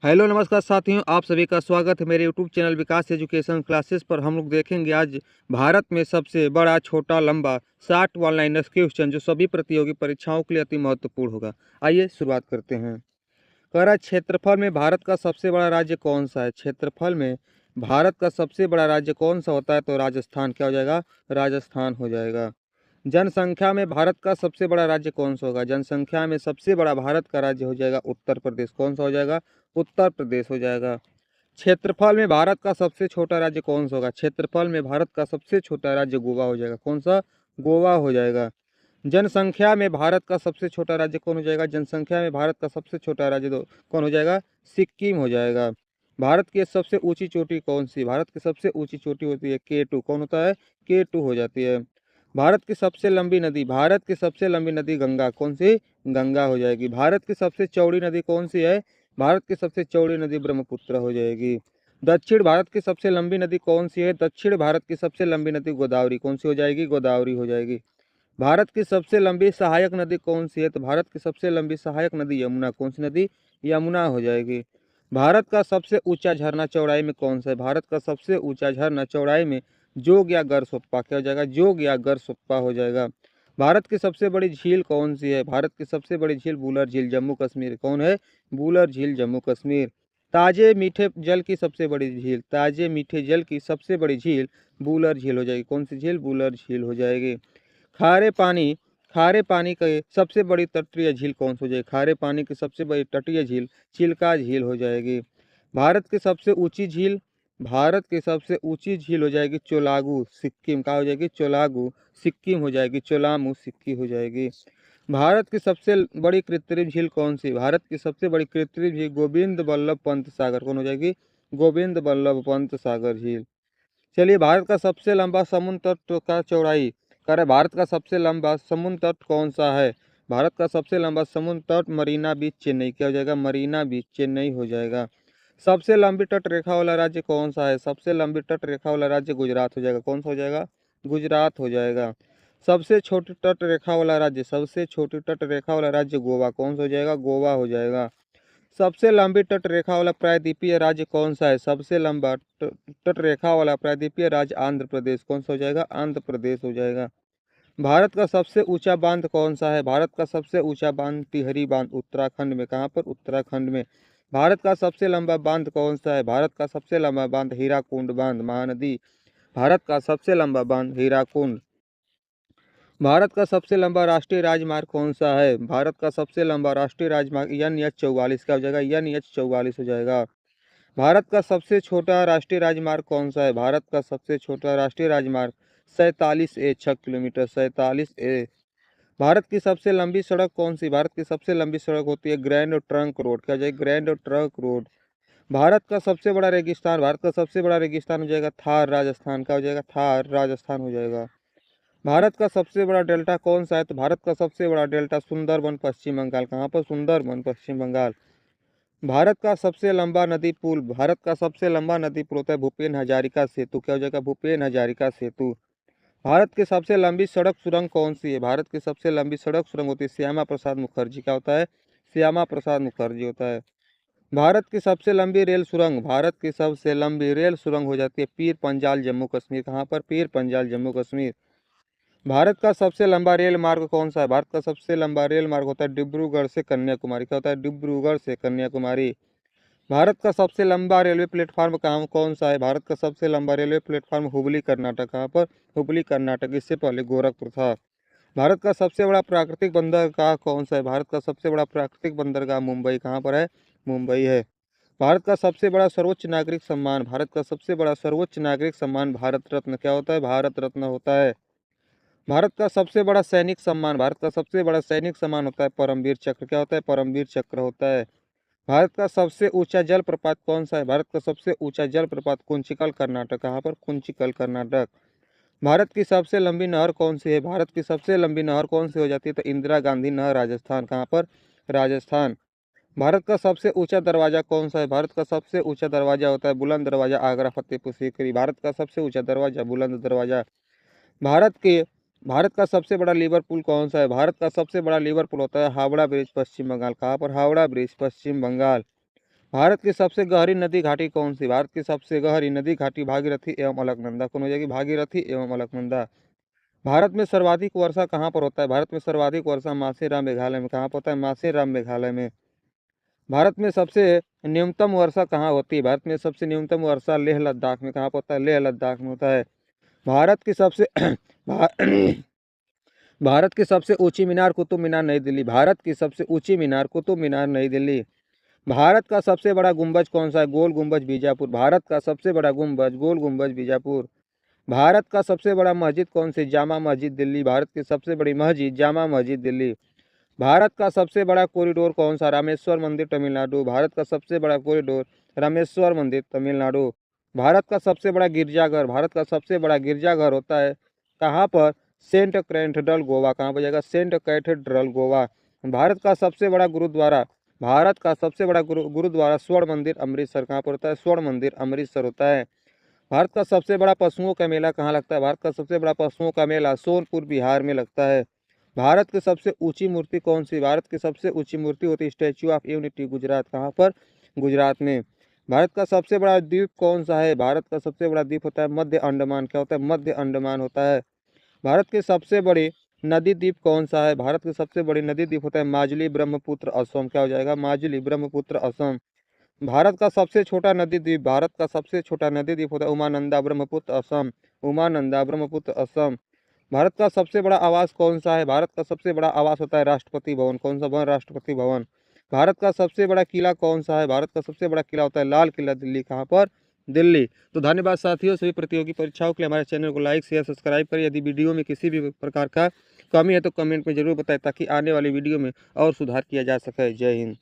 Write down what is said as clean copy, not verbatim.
Hello नमस्कार साथियों, आप सभी का स्वागत है मेरे यूट्यूब चैनल विकास एजुकेशन क्लासेस पर। हम लोग देखेंगे आज भारत में सबसे बड़ा छोटा लंबा 60 वन लाइनर्स क्वेश्चन जो सभी प्रतियोगी परीक्षाओं के लिए अति महत्वपूर्ण होगा। आइए शुरुआत करते हैं। कह रहा है क्षेत्रफल में भारत का सबसे बड़ा राज्य कौन सा है। क्षेत्रफल में भारत का सबसे बड़ा राज्य कौन सा होता है, तो राजस्थान। क्या हो जाएगा? राजस्थान हो जाएगा। जनसंख्या में भारत का सबसे बड़ा राज्य कौन सा होगा? जनसंख्या में सबसे बड़ा भारत का राज्य हो जाएगा उत्तर प्रदेश। कौन सा हो जाएगा? उत्तर प्रदेश हो जाएगा। क्षेत्रफल में भारत का सबसे छोटा राज्य कौन सा होगा? क्षेत्रफल में भारत का सबसे छोटा राज्य गोवा हो जाएगा। कौन सा? गोवा हो जाएगा। जनसंख्या में भारत का सबसे छोटा राज्य कौन हो जाएगा? जनसंख्या में भारत का सबसे छोटा राज्य कौन हो जाएगा? सिक्किम हो जाएगा। भारत की सबसे ऊंची चोटी कौन सी? भारत की सबसे ऊंची चोटी होती है K2। कौन होता है? K2 हो जाती है। भारत की सबसे लंबी नदी? भारत की सबसे लंबी नदी गंगा। कौन सी? गंगा हो जाएगी। भारत की सबसे चौड़ी नदी कौन सी है? भारत की सबसे चौड़ी नदी ब्रह्मपुत्र हो जाएगी। दक्षिण भारत की सबसे लंबी नदी कौन सी है? दक्षिण भारत की सबसे लंबी नदी गोदावरी। कौन सी हो जाएगी? गोदावरी हो जाएगी। भारत की सबसे लंबी सहायक नदी कौन सी है? तो भारत की सबसे लंबी सहायक नदी यमुना। कौन सी नदी? यमुना हो जाएगी। भारत का सबसे ऊंचा झरना चौड़ाई में कौन सा है? भारत का सबसे ऊंचा झरना चौड़ाई में जोग या गरसोप्पा। क्या हो जाएगा? जोग या गरसोप्पा हो जाएगा। भारत की सबसे बड़ी झील कौन सी है? भारत की सबसे बड़ी झील बूलर झील, जम्मू कश्मीर। कौन है? बूलर झील, जम्मू कश्मीर। ताजे मीठे जल की सबसे बड़ी झील? ताजे मीठे जल की सबसे बड़ी झील बूलर झील हो जाएगी। कौन सी झील? बूलर झील हो जाएगी। खारे पानी खारे पानी की सबसे बड़ी तटीय झील कौन सी हो जाएगी? खारे पानी की सबसे बड़ी तटीय झील चिल्का झील हो जाएगी। भारत की सबसे ऊंची झील? भारत की सबसे ऊंची झील हो जाएगी चोलागू, सिक्किम। का हो जाएगी? चोलागू, सिक्किम हो जाएगी। चोलामू, सिक्की हो जाएगी। भारत की सबसे बड़ी कृत्रिम झील कौन सी? भारत की सबसे बड़ी कृत्रिम झील गोविंद बल्लभ पंत सागर। कौन हो जाएगी? गोविंद बल्लभ पंत सागर झील। चलिए, भारत का सबसे लंबा समुद्र तट का चौड़ाई कह रहे भारत का सबसे लंबा समुद्र तट कौन सा है? भारत का सबसे लंबा समुद्र तट मरीना बीच, चेन्नई। क्या हो जाएगा? मरीना बीच, चेन्नई हो जाएगा। सबसे लंबी तट रेखा वाला राज्य कौन सा है? सबसे लंबी तट रेखा वाला राज्य गुजरात हो जाएगा। कौन सा हो जाएगा? गुजरात हो जाएगा। सबसे छोटी तट रेखा वाला राज्य? सबसे छोटी तट रेखा वाला राज्य गोवा। कौन सा हो जाएगा? गोवा हो जाएगा। सबसे लंबी तट रेखा वाला प्रायद्वीपीय राज्य कौन सा है? सबसे लंबा तट रेखा वाला प्रायद्वीपीय राज्य आंध्र प्रदेश। कौन सा हो जाएगा? आंध्र प्रदेश हो जाएगा। भारत का सबसे ऊंचा बांध कौन सा है? भारत का सबसे ऊंचा बांध टिहरी बांध, उत्तराखंड में। कहाँ पर? उत्तराखंड में। भारत का सबसे लंबा बांध कौन सा है? भारत का सबसे लंबा बांध हीराकुंड बांध, महानदी। भारत का सबसे लंबा बांध हीराकुंड। भारत का सबसे लंबा राष्ट्रीय राजमार्ग कौन सा है? भारत का सबसे लंबा राष्ट्रीय राजमार्ग NH 44। क्या हो जाएगा? NH 44 हो जाएगा। भारत का सबसे छोटा राष्ट्रीय राजमार्ग कौन सा है? भारत का सबसे छोटा राष्ट्रीय राजमार्ग 47A, 6 किलोमीटर, 47A। भारत की सबसे लंबी सड़क कौन सी? भारत की सबसे लंबी सड़क होती है ग्रैंड ट्रंक रोड। क्या हो जाएगी? Grand trunk road. भारत का सबसे बड़ा रेगिस्तान? भारत का सबसे बड़ा रेगिस्तान हो जाएगा थार, राजस्थान। का हो जाएगा? थार, राजस्थान हो जाएगा। भारत का सबसे बड़ा डेल्टा कौन सा है? तो भारत का सबसे बड़ा डेल्टा सुंदरबन, पश्चिम बंगाल। कहाँ पर? सुंदरबन, पश्चिम बंगाल। भारत का सबसे लंबा नदी पुल? भारत का सबसे लंबा नदी पुल होता है भूपेन हजारिका सेतु। क्या हो जाएगा? भूपेन हजारिका सेतु। भारत की सबसे लंबी सड़क सुरंग कौन सी है? भारत की सबसे लंबी सड़क सुरंग होती है श्यामा प्रसाद मुखर्जी। क्या होता है? श्यामा प्रसाद मुखर्जी होता है। भारत की सबसे लंबी रेल सुरंग? भारत की सबसे लंबी रेल सुरंग हो जाती है पीर पंजाल, जम्मू कश्मीर। कहाँ पर? पीर पंजाल, जम्मू कश्मीर। भारत का सबसे लंबा रेल मार्ग कौन सा है? भारत का सबसे लंबा रेल मार्ग होता है डिब्रूगढ़ से कन्याकुमारी। क्या होता है? डिब्रूगढ़ से कन्याकुमारी। भारत का सबसे लंबा रेलवे प्लेटफार्म कहाँ कौन सा है? भारत का सबसे लंबा रेलवे प्लेटफार्म हुबली, कर्नाटक। कहाँ पर? हुबली, कर्नाटक। इससे पहले गोरखपुर था। भारत का सबसे बड़ा प्राकृतिक बंदरगाह कौन सा है? भारत का सबसे बड़ा प्राकृतिक बंदरगाह मुंबई। कहाँ पर है? मुंबई है। भारत का सबसे बड़ा सर्वोच्च नागरिक सम्मान? भारत का सबसे बड़ा सर्वोच्च नागरिक सम्मान भारत रत्न। क्या होता है? भारत रत्न होता है। भारत का सबसे बड़ा सैनिक सम्मान? भारत का सबसे बड़ा सैनिक सम्मान होता है परमवीर चक्र। क्या होता है? परमवीर चक्र होता है। भारत का सबसे ऊंचा जलप्रपात कौन सा है? भारत का सबसे ऊंचा जलप्रपात कुंचिकल, कर्नाटक। कहाँ पर? कुंचिकल, कर्नाटक। भारत की सबसे लंबी नहर कौन सी है? भारत की सबसे लंबी नहर कौन सी हो जाती है? तो इंदिरा गांधी नहर, राजस्थान। कहाँ पर? राजस्थान। भारत का सबसे ऊंचा दरवाजा कौन सा है? भारत का सबसे ऊंचा दरवाजा होता है बुलंद दरवाजा, आगरा फतेहपुर सीकरी। भारत का सबसे ऊंचा दरवाजा बुलंद दरवाजा। भारत के भारत का सबसे बड़ा लिवरपूल कौन सा है? भारत का सबसे बड़ा लिवरपूल होता है हावड़ा ब्रिज, पश्चिम बंगाल। कहाँ पर? हावड़ा ब्रिज, पश्चिम बंगाल। भारत की सबसे गहरी नदी घाटी कौन सी? भारत की सबसे गहरी नदी घाटी भागीरथी एवं अलकनंदा। कौन हो जाएगी? भागीरथी एवं अलकनंदा। भारत में सर्वाधिक वर्षा कहाँ पर होता है? भारत में सर्वाधिक वर्षा मासेराम मेघालय में। कहाँ पर होता है? मासेराम मेघालय में। भारत में सबसे न्यूनतम वर्षा कहाँ होती है? भारत में सबसे न्यूनतम वर्षा लेह लद्दाख में। कहाँ पर होता है? लेह लद्दाख में होता है। भारत की सबसे भा- भारत की सबसे ऊंची मीनार कुतुब मीनार नई दिल्ली। भारत की सबसे ऊंची मीनार कुतुब मीनार नई दिल्ली। भारत का सबसे बड़ा गुंबज कौन सा है? गोल गुंबज बीजापुर। भारत का सबसे बड़ा गुंबज गोल गुंबज बीजापुर। भारत का सबसे बड़ा मस्जिद कौन सी? जामा मस्जिद दिल्ली। भारत की सबसे बड़ी मस्जिद जामा मस्जिद दिल्ली। भारत का सबसे बड़ा कॉरिडोर कौन सा? रामेश्वर मंदिर तमिलनाडु। भारत का सबसे बड़ा कॉरिडोर रामेश्वर मंदिर तमिलनाडु। भारत का सबसे बड़ा गिरजाघर भारत का सबसे बड़ा गिरजाघर होता है कहाँ पर? Saint cathedral Goa. कहाँ पर जाएगा? Saint cathedral Goa. भारत का सबसे बड़ा गुरुद्वारा भारत का सबसे बड़ा गुरुद्वारा स्वर्ण मंदिर अमृतसर। कहाँ पर होता है? स्वर्ण मंदिर अमृतसर होता है। भारत का सबसे बड़ा पशुओं का मेला कहाँ लगता है? भारत का सबसे बड़ा पशुओं का मेला सोनपुर बिहार में लगता है। भारत की सबसे ऊंची मूर्ति कौन सी? भारत की सबसे ऊंची मूर्ति होती है स्टैच्यू ऑफ यूनिटी गुजरात। कहाँ पर? गुजरात में। भारत का सबसे बड़ा द्वीप कौन सा है? भारत का सबसे बड़ा द्वीप होता है मध्य अंडमान। क्या होता है? मध्य अंडमान होता है। भारत की सबसे बड़ी नदी द्वीप कौन सा है? भारत की सबसे बड़ी नदी द्वीप होता है माजुली ब्रह्मपुत्र असम। क्या हो जाएगा? माजुली ब्रह्मपुत्र असम। भारत का सबसे छोटा नदी द्वीप भारत का सबसे छोटा नदी द्वीप होता है उमानंदा ब्रह्मपुत्र असम। उमानंदा ब्रह्मपुत्र असम। भारत का सबसे बड़ा आवास कौन सा है? भारत का सबसे बड़ा आवास होता है राष्ट्रपति भवन। कौन सा भवन? राष्ट्रपति भवन। भारत का सबसे बड़ा किला कौन सा है? भारत का सबसे बड़ा किला होता है लाल किला दिल्ली। कहाँ पर? दिल्ली। तो धन्यवाद साथियों, सभी प्रतियोगी परीक्षाओं के लिए हमारे चैनल को लाइक शेयर सब्सक्राइब करें। यदि वीडियो में किसी भी प्रकार का कमी है तो कमेंट में जरूर बताएं ताकि आने वाली वीडियो में और सुधार किया जा सके। जय हिंद।